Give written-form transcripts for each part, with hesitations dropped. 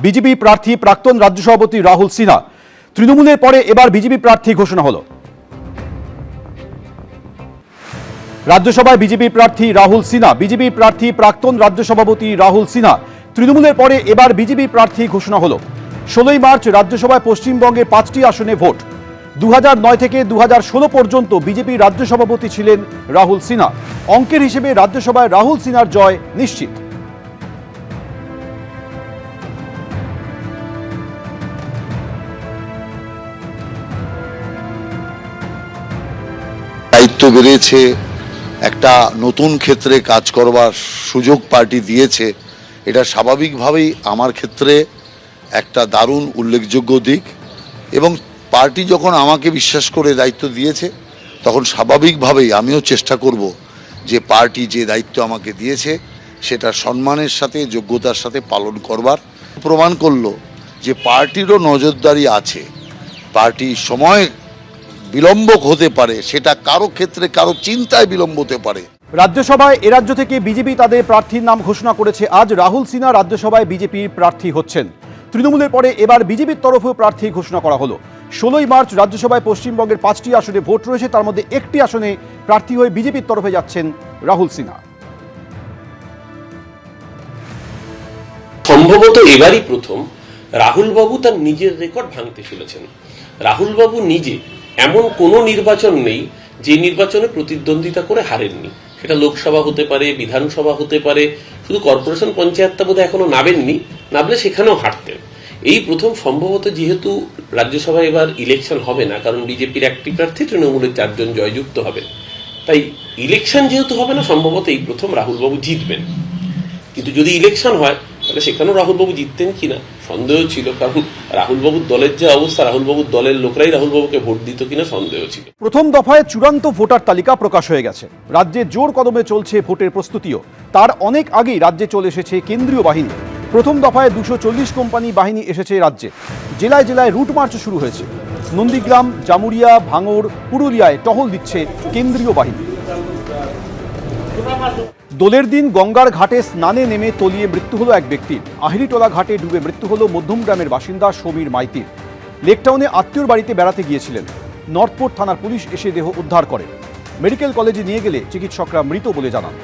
BJP প্রার্থী প্রাক্তন রাজ্য সভাপতি রাহুল সিনহা তৃণমূলের পরে এবার বিজেপি প্রার্থী ঘোষণা হলো। রাজ্যসভায় বিজেপি প্রার্থী রাহুল সিনহা, বিজেপি প্রার্থী প্রাক্তন রাজ্য সভাপতি রাহুল সিনহা তৃণমূলের পরে এবার বিজেপি প্রার্থী ঘোষণা হলো। 16 মার্চ রাজ্যসভায় পশ্চিমবঙ্গে 5টি আসনে ভোট। 2009 থেকে 2016 পর্যন্ত বিজেপি রাজ্য সভাপতি ছিলেন রাহুল সিনহা। অঙ্কের হিসেবে রাজ্যসভায় রাহুল সিনহার জয় নিশ্চিত। দায়িত্ব বেড়েছে, একটা নতুন ক্ষেত্রে কাজ করবার সুযোগ পার্টি দিয়েছে, এটা স্বাভাবিকভাবেই আমার ক্ষেত্রে একটা দারুণ উল্লেখযোগ্য দিক। এবং পার্টি যখন আমাকে বিশ্বাস করে দায়িত্ব দিয়েছে তখন স্বাভাবিকভাবেই আমিও চেষ্টা করব যে পার্টি যে দায়িত্ব আমাকে দিয়েছে সেটা সম্মানের সাথে যোগ্যতার সাথে পালন করবার। প্রমাণ করলো যে পার্টিরও নজরদারি আছে, পার্টি সময় বিলম্ব হতে পারে, সেটা কারো ক্ষেত্রে কারো চিন্তায় বিলম্ব হতে পারে। রাজ্যসভায় এ রাজ্য থেকে বিজেপি তাদের প্রার্থীর নাম ঘোষণা করেছে। আজ রাহুল সিনহা রাজ্যসভায় বিজেপির প্রার্থী হচ্ছেন। তৃণমূলের পরে এবার বিজেপির তরফেও প্রার্থী ঘোষণা করা হলো। 16 মার্চ রাজ্যসভায় পশ্চিমবঙ্গের 5টি আসনে ভোট রয়েছে, তার মধ্যে একটি আসনে প্রার্থী হয়ে বিজেপির তরফে যাচ্ছেন রাহুল সিনহা। সম্ভবত এবারই প্রথম রাহুল বাবু তার নিজের রেকর্ড ভাঙতে চলেছেন। রাহুল বাবু নিজে এমন কোনো নির্বাচন নেই যে নির্বাচনে প্রতিদ্বন্দ্বিতা করে হারেননি। সেটা লোকসভা হতে পারে, বিধানসভা হতে পারে, শুধু কর্পোরেশন পঞ্চায়েতটা বোধহয় এখনো নামেননি, নামলে সেখানেও হারতেন। এই প্রথম সম্ভবত, যেহেতু রাজ্যসভায় এবার ইলেকশন হবে না, কারণ বিজেপির একটি প্রার্থী, তৃণমূলের 4 জন জয়যুক্ত হবেন, তাই ইলেকশন যেহেতু হবে না, সম্ভবত এই প্রথম রাহুলবাবু জিতবেন। কিন্তু যদি ইলেকশন হয় তাহলে সেখানেও রাহুলবাবু জিততেন কিনা সন্দেহ ছিল, কারণ রাহুলবাবুর দলের যে অবস্থা, রাহুলবাবুর দলের লোকরাই রাহুলবাবুকে ভোট দিত কিনা সন্দেহ ছিল। প্রথম দফায় চূড়ান্ত ভোটার তালিকা প্রকাশ হয়ে গেছে। রাজ্যে জোর কদমে চলছে ভোটের প্রস্তুতিও। তার অনেক আগেই রাজ্যে চলে এসেছে কেন্দ্রীয় বাহিনী। প্রথম দফায় 240 কোম্পানি বাহিনী এসেছে রাজ্যে। জেলায় জেলায় রুট মার্চ শুরু হয়েছে। নন্দীগ্রাম, জামুরিয়া, ভাঙড়, পুরুলিয়ায় টহল দিচ্ছে কেন্দ্রীয় বাহিনী। দোলের দিন গঙ্গার ঘাটে স্নানে নেমে তলিয়ে মৃত্যু হলো এক ব্যক্তির। আহিরিটোলা ঘাটে ডুবে মৃত্যু হলো মধ্যমগ্রামের বাসিন্দা সমীর মাইতির। লেকটাউনে আত্মীয়র বাড়িতে বেড়াতে গিয়েছিলেন। নর্থপোর্ট থানার পুলিশ এসে দেহ উদ্ধার করে। মেডিকেল কলেজে নিয়ে গেলে চিকিৎসকরা মৃত বলে জানান।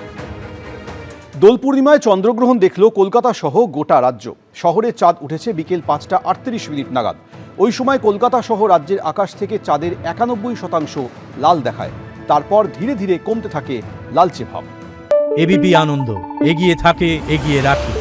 দোল পূর্ণিমায় চন্দ্রগ্রহণ দেখল কলকাতা সহ গোটা রাজ্য। শহরে চাঁদ উঠেছে বিকেল 5টা 38 মিনিট নাগাদ। ওই সময় কলকাতা সহ রাজ্যের আকাশ থেকে চাঁদের 91% লাল দেখায়। তারপর ধীরে ধীরে কমতে থাকে লালচে ভাব। এবিপি আনন্দ এগিয়ে থাকে, এগিয়ে রাখে।